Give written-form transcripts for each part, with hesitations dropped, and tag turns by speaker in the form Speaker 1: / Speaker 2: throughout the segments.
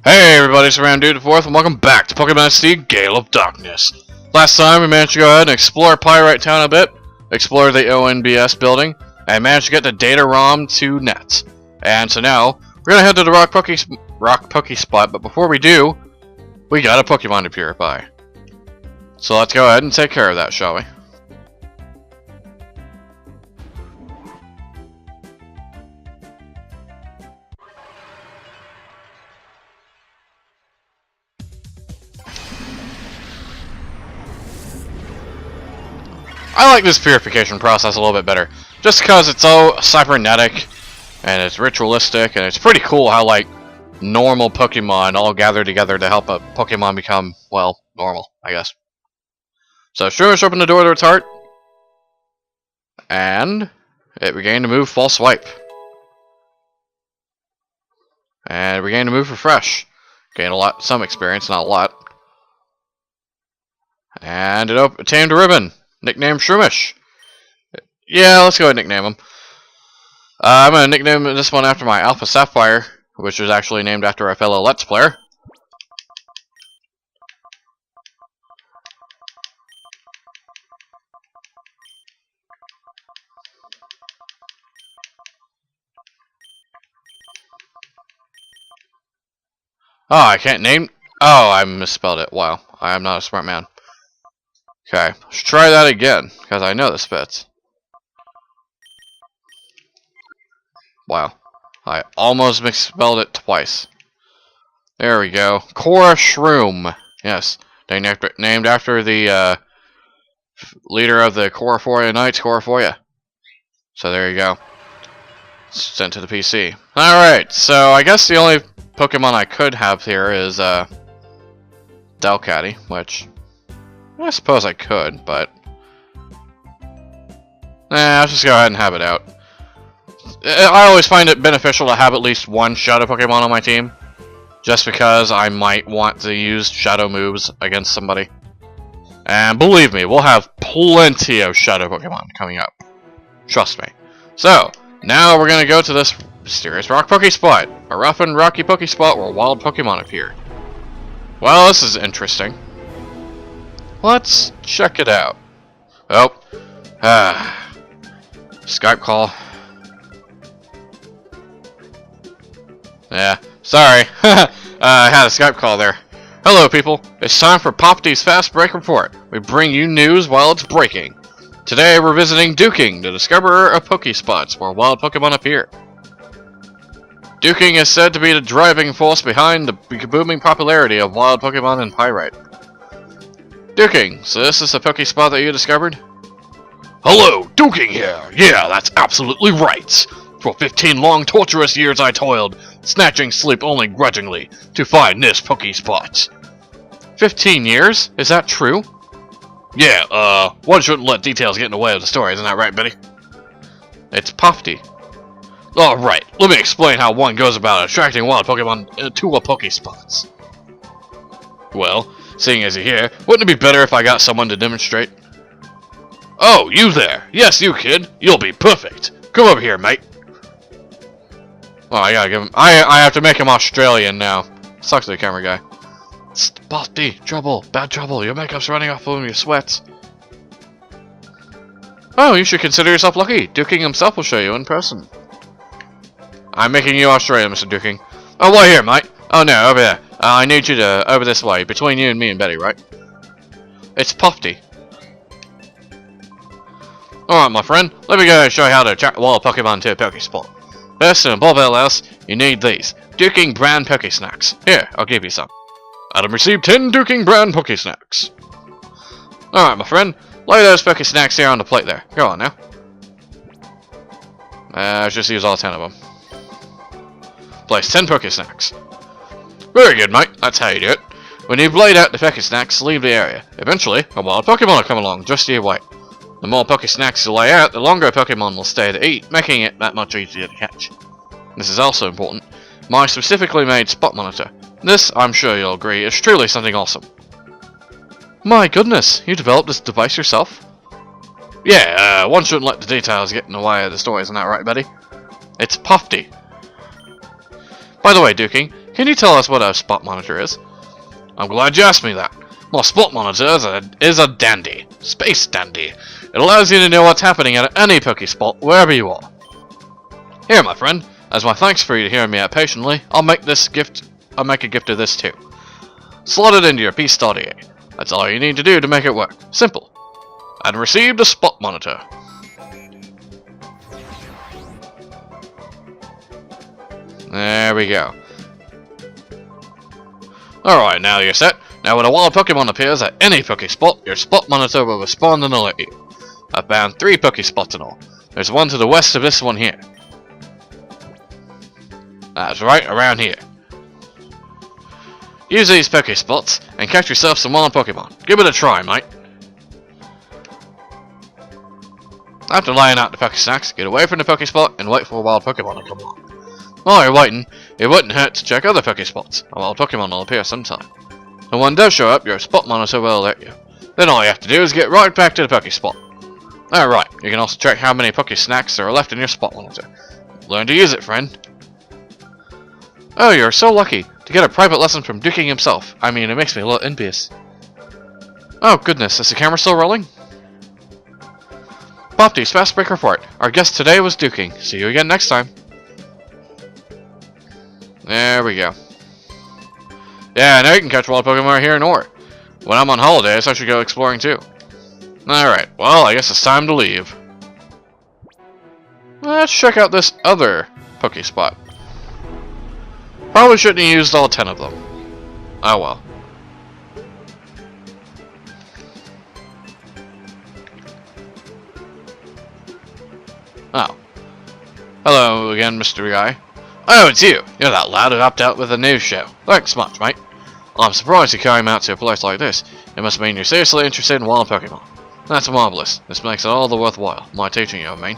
Speaker 1: Hey everybody, it's Dude the Fourth, and welcome back to Pokemon SD Gale of Darkness. Last time we managed to go ahead and explore Pyrite Town a bit, explore the ONBS building, and managed to get the data ROM to net. And so now, we're gonna head to the Rock Poke spot, but before we do, we got a Pokemon to purify. So let's go ahead and take care of that, shall we? I like this purification process a little bit better, just because it's so cybernetic, and it's ritualistic, and it's pretty cool how, like, normal Pokemon all gather together to help a Pokemon become, well, normal, I guess. So, Shroomish opened the door to its heart, and it regained a move False Swipe. And it regained a move Refresh. Gained some experience, not a lot. And it obtained a ribbon. Nicknamed Shroomish. Yeah, let's go ahead and nickname him. I'm going to nickname this one after my Alpha Sapphire, which was actually named after a fellow Let's Player. Oh, I can't name... Oh, I misspelled it. Wow, I am not a smart man. Okay, let's try that again, because I know this fits. Wow, I almost misspelled it twice. There we go. Cora Shroom. Yes, named after the leader of the Coraforia Knights, Coraforia. So there you go. Sent to the PC. Alright, so I guess the only Pokemon I could have here is Delcatty, which... I suppose I could, but... I'll just go ahead and have it out. I always find it beneficial to have at least one Shadow Pokemon on my team. Just because I might want to use Shadow moves against somebody. And believe me, we'll have plenty of Shadow Pokemon coming up. Trust me. So, now we're gonna go to this mysterious rock Poke spot. A rough and rocky Poke spot where wild Pokemon appear. Well, this is interesting. Let's check it out. Oh. Skype call. Yeah, sorry. I had a Skype call there. Hello, people. It's time for Popty's Fast Break Report. We bring you news while it's breaking. Today, we're visiting Duking, the discoverer of Pokespots where wild Pokemon appear. Duking is said to be the driving force behind the booming popularity of wild Pokemon in Pyrite. Duking, so this is the Pokespot that you discovered? Hello, Duking here! Yeah, that's absolutely right! For 15 long torturous years I toiled, snatching sleep only grudgingly, to find this Pokespot. 15 years? Is that true? Yeah, one shouldn't let details get in the way of the story, isn't that right, Betty? It's Popty. Alright, let me explain how one goes about attracting wild Pokemon to a Pokespot. Well, seeing as you're here, wouldn't it be better if I got someone to demonstrate? Oh, you there! Yes, you kid! You'll be perfect! Come over here, mate! Oh, I gotta give him... I have to make him Australian now. Sucks to the camera guy. Spotty, trouble, bad trouble, your makeup's running off of your sweats. Oh, you should consider yourself lucky. Duking himself will show you in person. I'm making you Australian, Mr. Duking. Oh, why here, mate? Oh no, over there. I need you to over this way, between you and me and Betty, right? It's Popty. Alright, my friend, let me go and show you how to attract wild Pokemon to a Pokespot. First, and above all else, you need these. Duking brand Poke Snacks. Here, I'll give you some. Adam received 10 Duking brand Poke Snacks. Alright, my friend, lay those Poke Snacks here on the plate there. Go on now. Let's just use all 10 of them. Place 10 Poke Snacks. Very good, mate. That's how you do it. When you've laid out the Poke Snacks, leave the area. Eventually, a wild Pokemon will come along, just you wait. The more Poke Snacks you lay out, the longer a Pokemon will stay to eat, making it that much easier to catch. This is also important. My specifically made Spot Monitor. This, I'm sure you'll agree, is truly something awesome. My goodness, you developed this device yourself? Yeah, one shouldn't let the details get in the way of the story, isn't that right, Betty? It's Popty. By the way, Duking, Can you tell us what a spot monitor is? I'm glad you asked me that. My spot monitor is a dandy. Space dandy. It allows you to know what's happening at any Pokespot, wherever you are. Here, my friend, as my thanks for you hearing me out patiently, I'll make a gift of this too. Slot it into your P-Study. That's all you need to do to make it work. Simple. And received a spot monitor. There we go. Alright, now you're set. Now when a wild Pokemon appears at any Pokespot, your spot monitor will respond and alert you. I've found 3 Pokespots in all. There's one to the west of this one here. That's right, around here. Use these Pokespots and catch yourself some wild Pokemon. Give it a try, mate. After laying out the Pokesnacks, get away from the Pokespot and wait for a wild Pokemon to come along. While you're waiting, it wouldn't hurt to check other Pokespots. A wild Pokemon will appear sometime. When one does show up, your spot monitor will alert you. Then all you have to do is get right back to the Pokespot. Alright, you can also check how many Pokesnacks are left in your spot monitor. Learn to use it, friend. Oh, you're so lucky to get a private lesson from Duking himself. I mean, it makes me a little envious. Oh goodness, is the camera still rolling? Popty's Fast Break Report. Our guest today was Duking. See you again next time. There we go. Yeah, now you can catch wild Pokemon here in Orre. When I'm on holidays, I should go exploring too. Alright, well, I guess it's time to leave. Let's check out this other Pokespot. Probably shouldn't have used all 10 of them. Oh well. Oh. Hello again, Mr. Guy. Oh, it's you! You're that lad who opt out with the news show. Thanks much, mate. Well, I'm surprised you came out to a place like this. It must mean you're seriously interested in wild Pokemon. That's marvelous. This makes it all the worthwhile. My teaching you, I mean.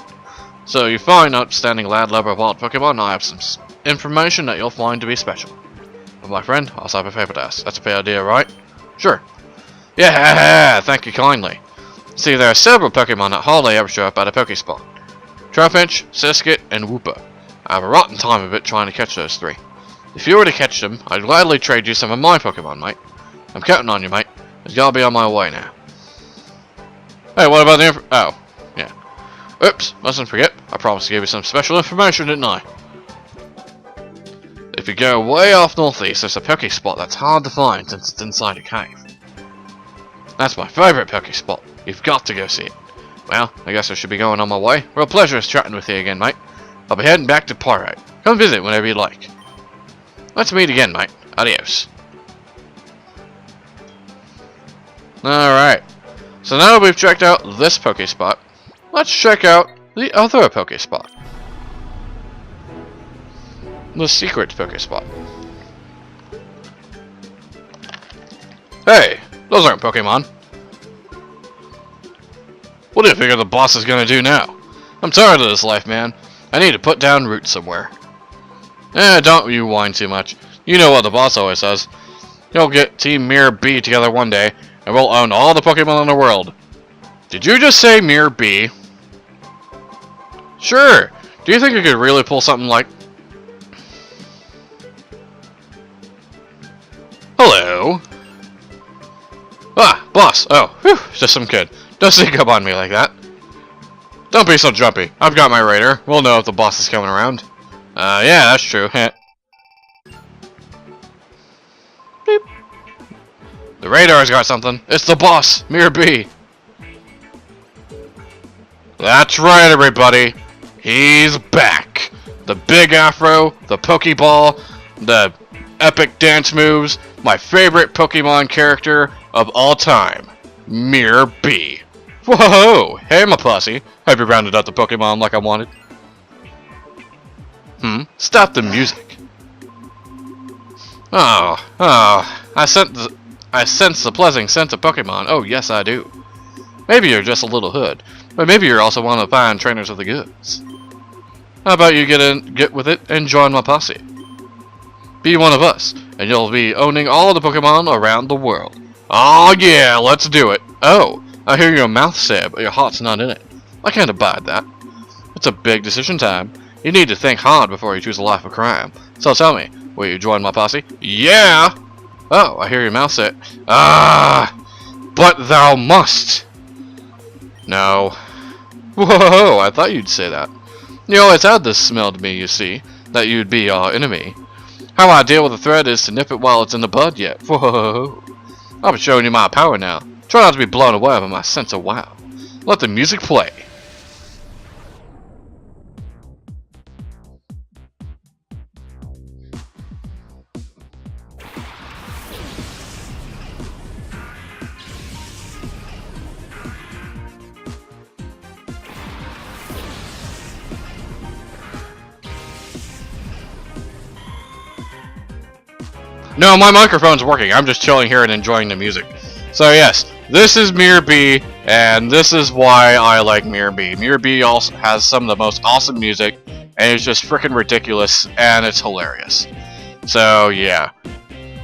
Speaker 1: So, you find outstanding lad lover of wild Pokemon, and I have some information that you'll find to be special. But my friend, I also have a favor to ask. That's a fair idea, right? Sure. Yeah, thank you kindly. See, there are several Pokemon that hardly ever show up at a Pokespot. Trapinch, Siskit, and Wooper. I have a rotten time of it trying to catch those 3. If you were to catch them, I'd gladly trade you some of my Pokemon, mate. I'm counting on you, mate. I've got to be on my way now. Hey, what about the oh, yeah. Oops, mustn't forget. I promised to give you some special information, didn't I? If you go way off northeast, there's a Pokespot that's hard to find since it's inside a cave. That's my favourite Pokespot. You've got to go see it. Well, I guess I should be going on my way. Real pleasure chatting with you again, mate. I'll be heading back to Pyrite. Come visit whenever you like. Let's meet again, mate. Adios. Alright. So now that we've checked out this Pokespot, let's check out the other Pokespot. The secret Pokespot. Hey, those aren't Pokemon. What do you figure the boss is gonna do now? I'm tired of this life, man. I need to put down roots somewhere. Don't you whine too much. You know what the boss always says. He'll get Team Mirror B together one day, and we'll own all the Pokemon in the world. Did you just say Mirror B? Sure. Do you think you could really pull something like... Hello? Ah, boss. Oh, whew, just some kid. Don't sneak up on me like that. Don't be so jumpy. I've got my radar. We'll know if the boss is coming around. Yeah, that's true. Beep. The radar's got something. It's the boss, Mirror B. That's right, everybody. He's back. The big afro, the Pokeball, the epic dance moves, my favorite Pokemon character of all time, Mirror B. Whoa! Hey, my posse. Have you rounded up the Pokemon like I wanted? Stop the music. I sense the pleasant scent of Pokemon. Oh, yes, I do. Maybe you're just a little hood, but maybe you're also one of the fine trainers of the goods. How about you get with it and join my posse? Be one of us, and you'll be owning all of the Pokemon around the world. Oh yeah, let's do it. Oh, I hear your mouth say it, but your heart's not in it. I can't abide that. It's a big decision time. You need to think hard before you choose a life of crime. So tell me, Will you join my posse? Yeah! Oh, I hear your mouth say, ah! But thou must! No. Whoa, I thought you'd say that. You always had this smell to me, you see, that you'd be our enemy. How I deal with a threat is to nip it while it's in the bud yet. Whoa. I'll be showing you my power now. Try not to be blown away by my sense of wow. Let the music play. No, my microphone's working. I'm just chilling here and enjoying the music. So yes, this is Mirror B, and this is why I like Mirror B. Mirror B also has some of the most awesome music, and it's just freaking ridiculous, and it's hilarious. So yeah.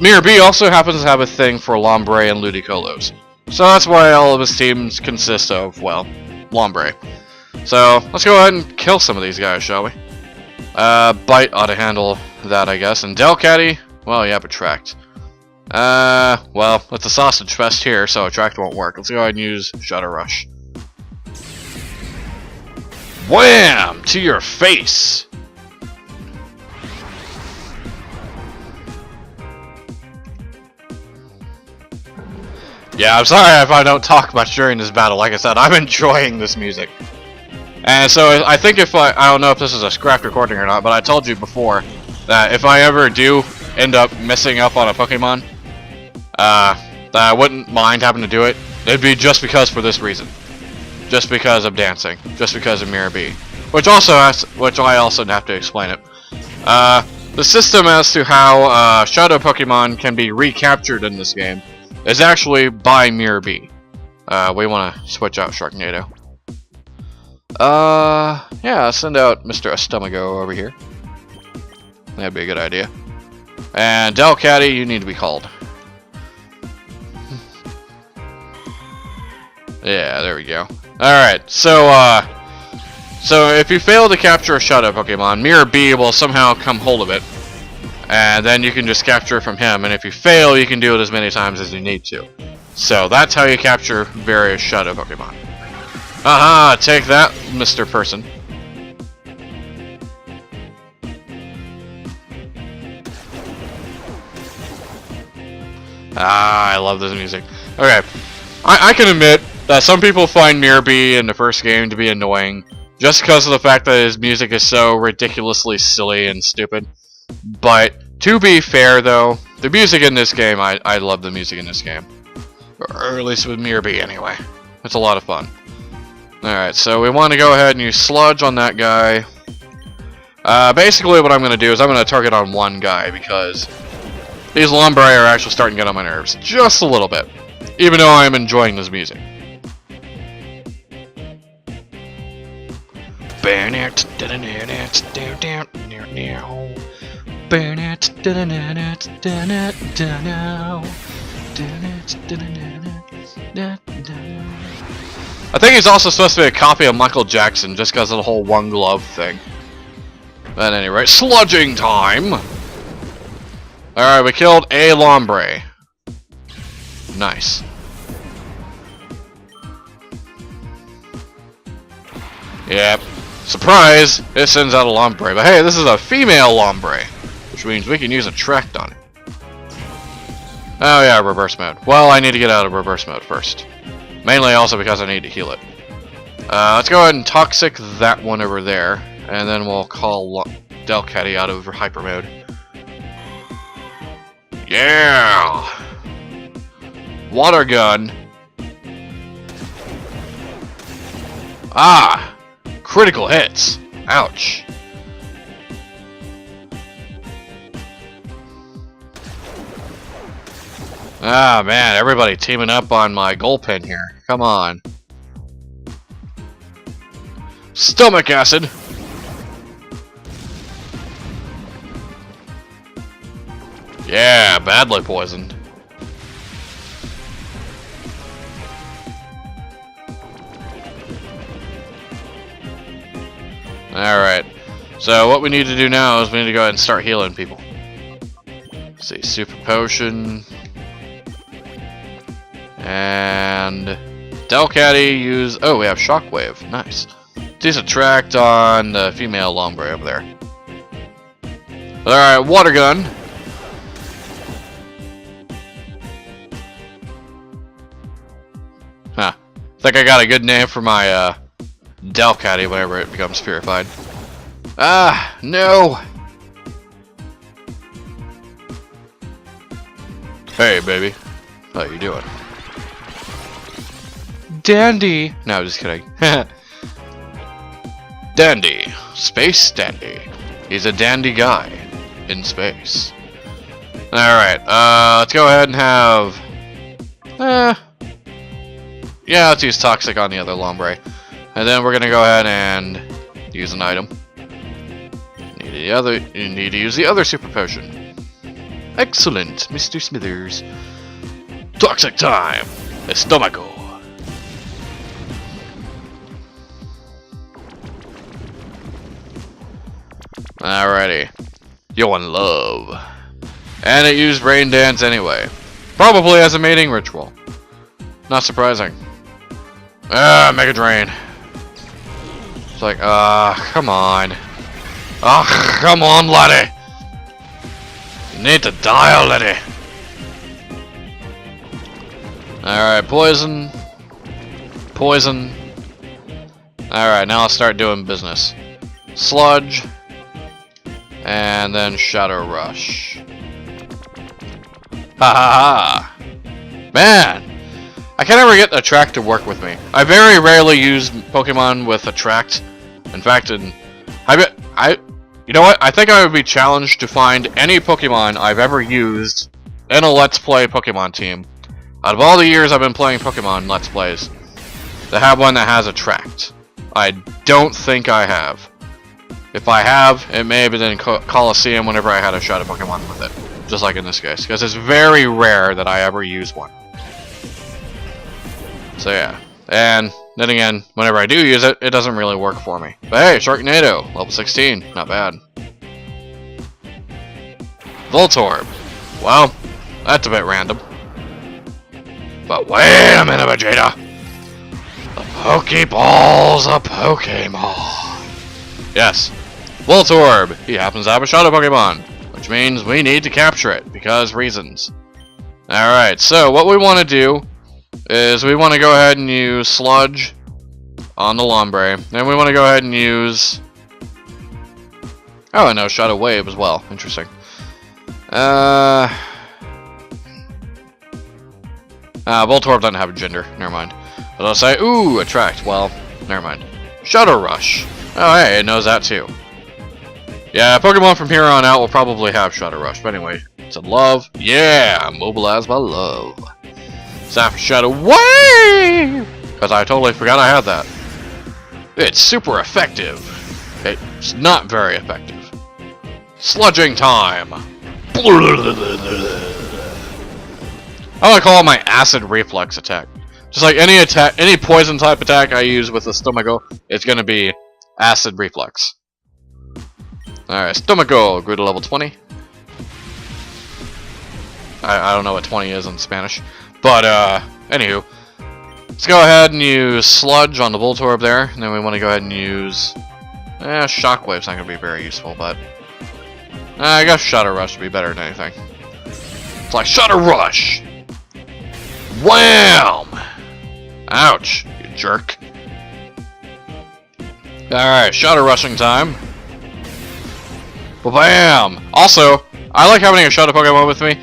Speaker 1: Mirror B also happens to have a thing for Lombre and Ludicolo's. So that's why all of his teams consist of, well, Lombre. So let's go ahead and kill some of these guys, shall we? Bite ought to handle that, I guess. And Delcatty, well, yeah, Attract. Well, it's a sausage fest here, so Attract won't work. Let's go ahead and use Shadow Rush. Wham! To your face! Yeah, I'm sorry if I don't talk much during this battle. Like I said, I'm enjoying this music. And so I think if I don't know if this is a scrapped recording or not, but I told you before that if I ever do end up messing up on a Pokemon, that I wouldn't mind having to do it. It'd be just because for this reason. Just because of dancing. Just because of Mirror B. Which I also have to explain it. The system as to how Shadow Pokemon can be recaptured in this game is actually by Mirror B. We want to switch out Sharknado. Yeah, send out Mr. Estomago over here. That'd be a good idea. And Delcatty, you need to be called. Yeah, there we go. Alright, so if you fail to capture a Shadow Pokemon, Mirror B will somehow come hold of it. And then you can just capture it from him, and if you fail, you can do it as many times as you need to. So that's how you capture various Shadow Pokemon. Aha, take that, Mr. Person. Ah, I love this music. Okay, I can admit that some people find Mirror B in the first game to be annoying, just because of the fact that his music is so ridiculously silly and stupid. But, to be fair though, the music in this game, I love the music in this game. Or at least with Mirror B anyway. It's a lot of fun. Alright, so we want to go ahead and use Sludge on that guy. Basically what I'm going to do is I'm going to target on one guy, because these Lombre are actually starting to get on my nerves. Just a little bit. Even though I'm enjoying this music. I think he's also supposed to be a copy of Michael Jackson, just because of the whole one glove thing. At any rate, sludging time! Alright, we killed a Lombre. Nice. Yep. Surprise! It sends out a Lombre. But hey, this is a female Lombre, which means we can use Attract on it. Oh yeah, reverse mode. Well, I need to get out of reverse mode first. Mainly also because I need to heal it. Let's go ahead and Toxic that one over there. And then we'll call Delcatty out of hyper mode. Yeah! Water gun. Ah! Critical hits. Ouch. Ah, man, everybody teaming up on my goal pin here. Come on. Stomach acid. Yeah, badly poisoned. Alright. So what we need to do now is we need to go ahead and start healing people. Let's see, Super Potion. And Delcatty use... Oh, we have Shockwave. Nice. Use Attract on the female Lombre over there. Alright, Water Gun. Huh. Think I got a good name for my Delcatty whenever it becomes purified. Ah, no! Hey, baby. How you doing? Dandy! No, just kidding. Dandy. Space Dandy. He's a dandy guy in space. Alright, let's go ahead and have... yeah, let's use Toxic on the other Lombre. And then we're gonna go ahead and use an item. You need to use the other Super Potion. Excellent, Mr. Smithers. Toxic time! Estomaco. Alrighty. You're in love. And it used Rain Dance anyway. Probably as a mating ritual. Not surprising. Mega Drain. It's like, come on. Come on, laddie. You need to die already. Alright, Poison. Poison. Alright, now I'll start doing business. Sludge. And then Shadow Rush. Ha ha ha! Man! I can never get Attract to work with me. I very rarely use Pokemon with Attract. In fact, you know what? I think I would be challenged to find any Pokemon I've ever used in a Let's Play Pokemon team. Out of all the years I've been playing Pokemon Let's Plays, to have one that has Attract. I don't think I have. If I have, it may have been in Coliseum whenever I had a Shadow Pokemon with it. Just like in this case. Because it's very rare that I ever use one. So yeah. And then again, whenever I do use it, it doesn't really work for me. But hey, Sharknado, level 16. Not bad. Voltorb. Well, that's a bit random. But wait a minute, Vegeta. The Pokeball's a Pokemon. Yes. Voltorb. He happens to have a Shadow Pokemon. Which means we need to capture it. Because reasons. Alright, so what we want to do is we want to go ahead and use Sludge on the Lombre. Then we want to go ahead and use... Oh, I know, Shadow Wave as well. Interesting. Voltorb doesn't have a gender. Never mind. But I'll say, ooh, Attract. Well, never mind. Shadow Rush. Oh, hey, it knows that too. Yeah, Pokemon from here on out will probably have Shadow Rush. But anyway, it's a love. Yeah, mobilized by love. Sapphire Shadow Wave! Because I totally forgot I had that. It's super effective. It's not very effective. Sludging time. I want to call it my Acid Reflex attack. Just like any attack, any poison type attack I use with the Stomago, it's going to be Acid Reflex. Alright, Stomago, grew to level 20. I don't know what 20 is in Spanish. But, anywho. Let's go ahead and use Sludge on the Voltorb there. And then we want to go ahead and use... Shockwave's not going to be very useful, but... I guess Shadow Rush would be better than anything. It's like Shadow Rush! Wham! Ouch, you jerk. Alright, Shadow Rushing time. Bam! Also, I like having a Shadow Pokemon with me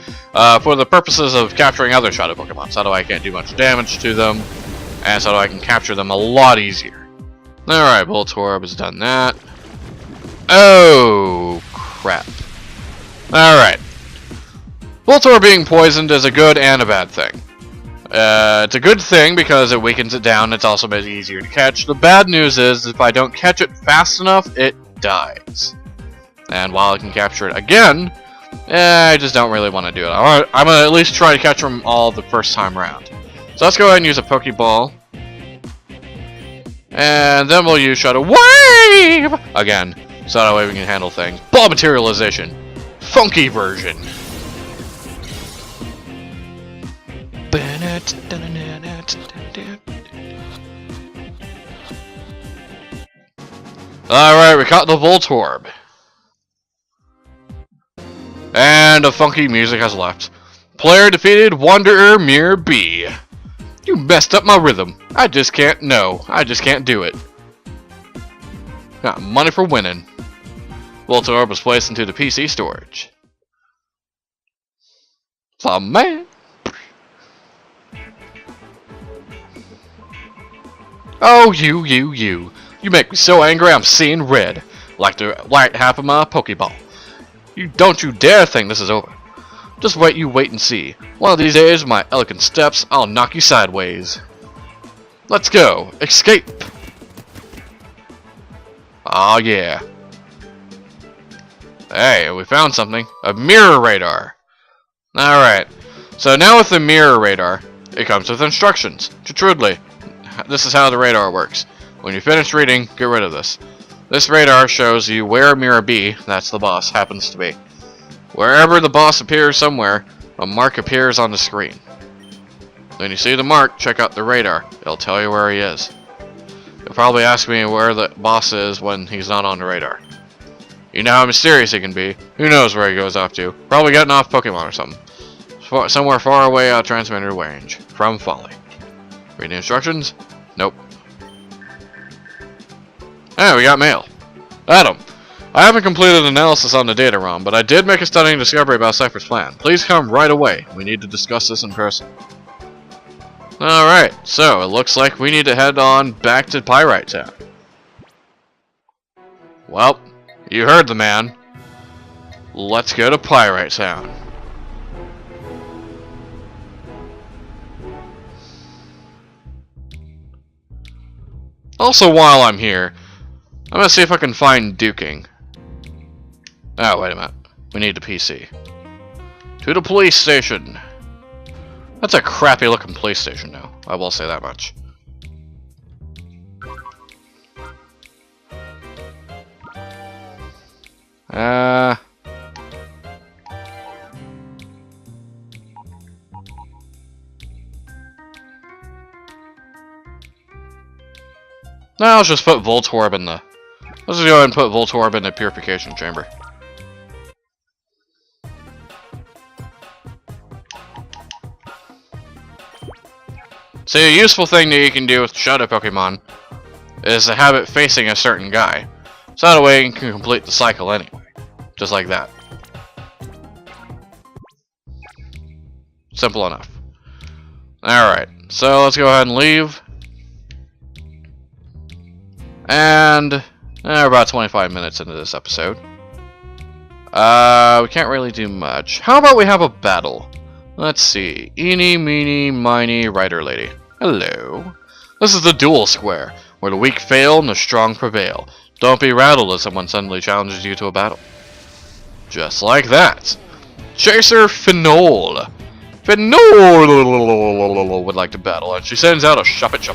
Speaker 1: for the purposes of capturing other Shadow Pokemon. So that I can't do much damage to them, and so I can capture them a lot easier. Alright, Voltorb has done that. Oh, crap. Alright. Voltorb being poisoned is a good and a bad thing. It's a good thing because it weakens it down. It's also made it easier to catch. The bad news is if I don't catch it fast enough, it dies. And while I can capture it again, I just don't really want to do it. I'm going to at least try to catch them all the first time around. So let's go ahead and use a Pokeball. And then we'll use Shadow Wave again. So that way we can handle things. Ball Materialization. Funky version. Alright, we caught the Voltorb. And the funky music has left. Player defeated Wanderer Mirror B. You messed up my rhythm. I just can't do it. Got money for winning. Voltorb was placed into the PC storage. Oh man. Oh, you. You make me so angry I'm seeing red. Like the right half of my Pokeball. Don't you dare think this is over. Just wait and see. One of these days, my elegant steps, I'll knock you sideways. Let's go. Escape. Aw, yeah. Hey, we found something. A mirror radar. Alright. So now with the mirror radar, it comes with instructions. Truthfully, this is how the radar works. When you finish reading, get rid of this. This radar shows you where Mirror B, that's the boss, happens to be. Wherever the boss appears somewhere, a mark appears on the screen. When you see the mark, check out the radar. It'll tell you where he is. You'll probably ask me where the boss is when he's not on the radar. You know how mysterious he can be. Who knows where he goes off to? Probably getting off Pokemon or something. Somewhere far away out of transmitter range. From Folly. Read the instructions? Nope. Hey, we got mail. Adam, I haven't completed analysis on the data ROM, but I did make a stunning discovery about Cypher's plan. Please come right away. We need to discuss this in person. Alright, so it looks like we need to head on back to Pyrite Town. Well, you heard the man. Let's go to Pyrite Town. Also, while I'm here, I'm gonna see if I can find Duking. Oh, wait a minute. We need the PC. To the police station. That's a crappy looking police station now. I will say that much. Now let's just put Voltorb in the... Let's just go ahead and put Voltorb in the purification chamber. See, a useful thing that you can do with Shadow Pokemon is to have it facing a certain guy. So that way you can complete the cycle anyway. Just like that. Simple enough. Alright, so let's go ahead and leave. And we're about 25 minutes into this episode. We can't really do much. How about we have a battle? Let's see. Eeny, meeny, miny, Rider Lady. Hello. This is the duel square, where the weak fail and the strong prevail. Don't be rattled if someone suddenly challenges you to a battle. Just like that. Chaser Phenol. Phenol would like to battle, and she sends out a Shuppet,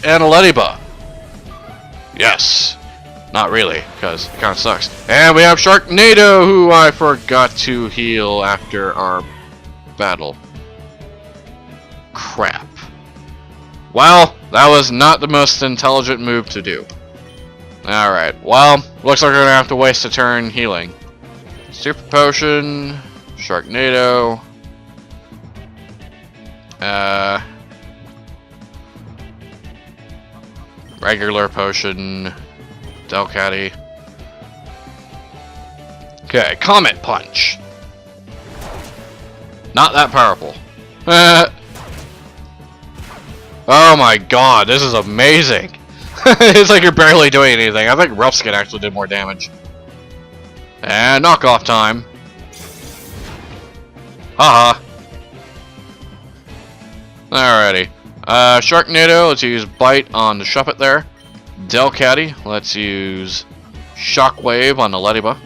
Speaker 1: and a Ladybug. Yes. Not really, because it kind of sucks. And we have Sharknado, who I forgot to heal after our battle. Crap. Well, that was not the most intelligent move to do. Alright, well, looks like we're going to have to waste a turn healing. Super Potion, Sharknado, regular Potion, Delcatty. Okay, Comet Punch. Not that powerful. Oh my god, this is amazing. It's like you're barely doing anything. I think Rough Skin actually did more damage. And knockoff time. Haha. Alrighty. Sharknado, let's use Bite on the Shuppet there. Delcatty, let's use Shockwave on the Ladybug.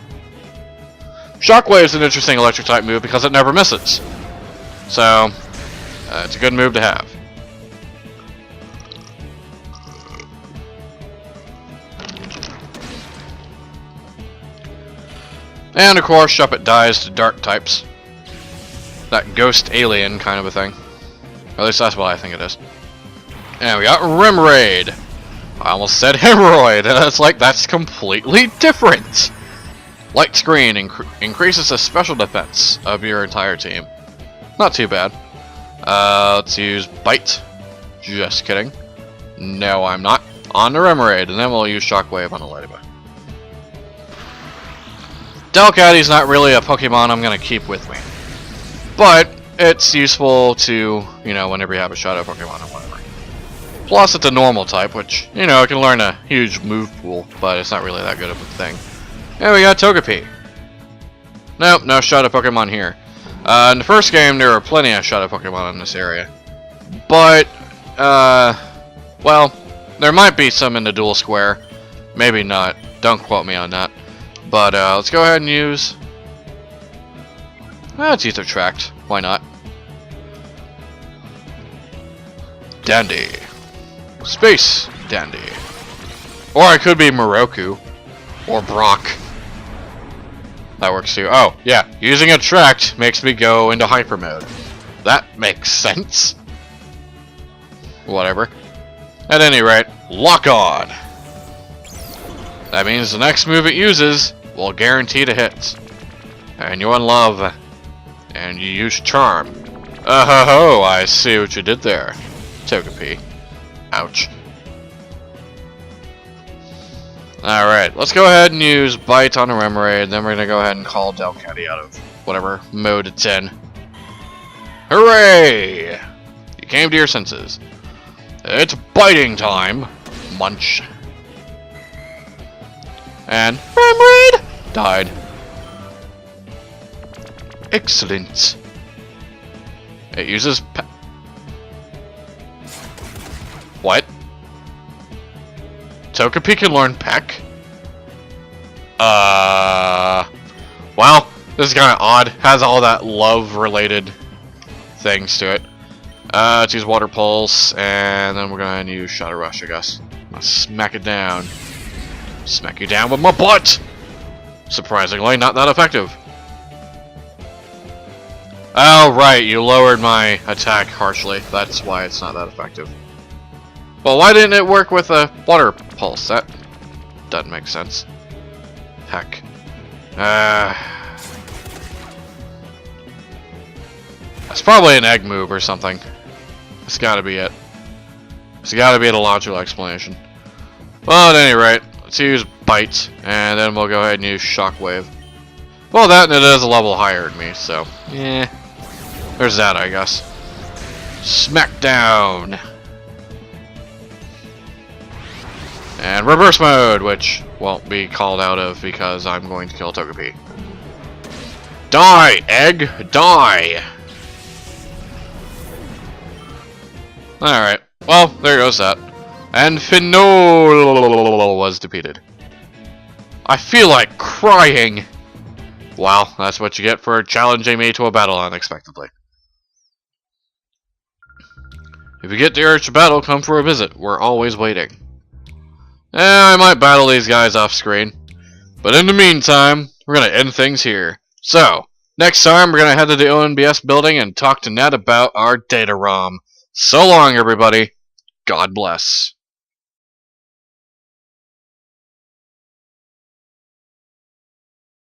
Speaker 1: Shockwave is an interesting electric type move because it never misses. So, it's a good move to have. And of course, Shuppet dies to dark types. that ghost alien kind of a thing. Or at least that's what I think it is. And we got Remoraid. I almost said Hemorrhoid, and it's like, that's completely different. Light screen increases the special defense of your entire team. Not too bad. Let's use Bite. Just kidding. No, I'm not. On the Remoraid, and then we'll use Shockwave on the Ladybug. Delcatty's not really a Pokemon I'm going to keep with me. But it's useful to, you know, whenever you have a Shadow Pokemon or whatever. Plus, it's a normal type, which, you know, it can learn a huge move pool, but it's not really that good of a thing. And we got Togepi. Nope, no Shadow Pokemon here. In the first game, there were plenty of Shadow Pokemon in this area. But, well, there might be some in the Dual Square. Maybe not. Don't quote me on that. But, let's go ahead and use... it's Ether Tract. Why not? Dandy. Space Dandy. Or I could be Moroku. Or Brock. That works too. Oh, yeah. Using Attract makes me go into Hyper Mode. That makes sense. Whatever. At any rate, Lock On. That means the next move it uses will guarantee to hit. And you're in love. And you use Charm. Oh, I see what you did there. Togepi. Ouch. Alright, let's go ahead and use Bite on a Remoraid, then we're going to go ahead and call Delcatty out of whatever mode it's in. Hooray! You came to your senses. It's biting time, Munch. And Remoraid died. Excellent. It uses what? Togepi can learn Peck? Well, this is kind of odd. Has all that love-related things to it. Let's use Water Pulse, and then we're going to use Shadow Rush, I guess. I'll smack it down. Smack you down with my butt! Surprisingly, not that effective. Oh, right, you lowered my attack harshly. That's why it's not that effective. Well, why didn't it work with a Water Pulse? That doesn't make sense. Heck. That's probably an egg move or something. That's gotta be it. It's gotta be the logical explanation. Well, at any rate, let's use Bite, and then we'll go ahead and use Shockwave. Well, that and it is a level higher than me, so, yeah. There's that, I guess. Smackdown! And Reverse Mode, which won't be called out of because I'm going to kill Togepi. Die, egg! Die! Alright, well, there goes that. And Finol was defeated. I feel like crying! Wow, that's what you get for challenging me to a battle unexpectedly. If you get the urge to battle, come for a visit. We're always waiting. I might battle these guys off screen. But in the meantime, we're going to end things here. So, next time we're going to head to the ONBS building and talk to Ned about our data ROM. So long, everybody. God bless.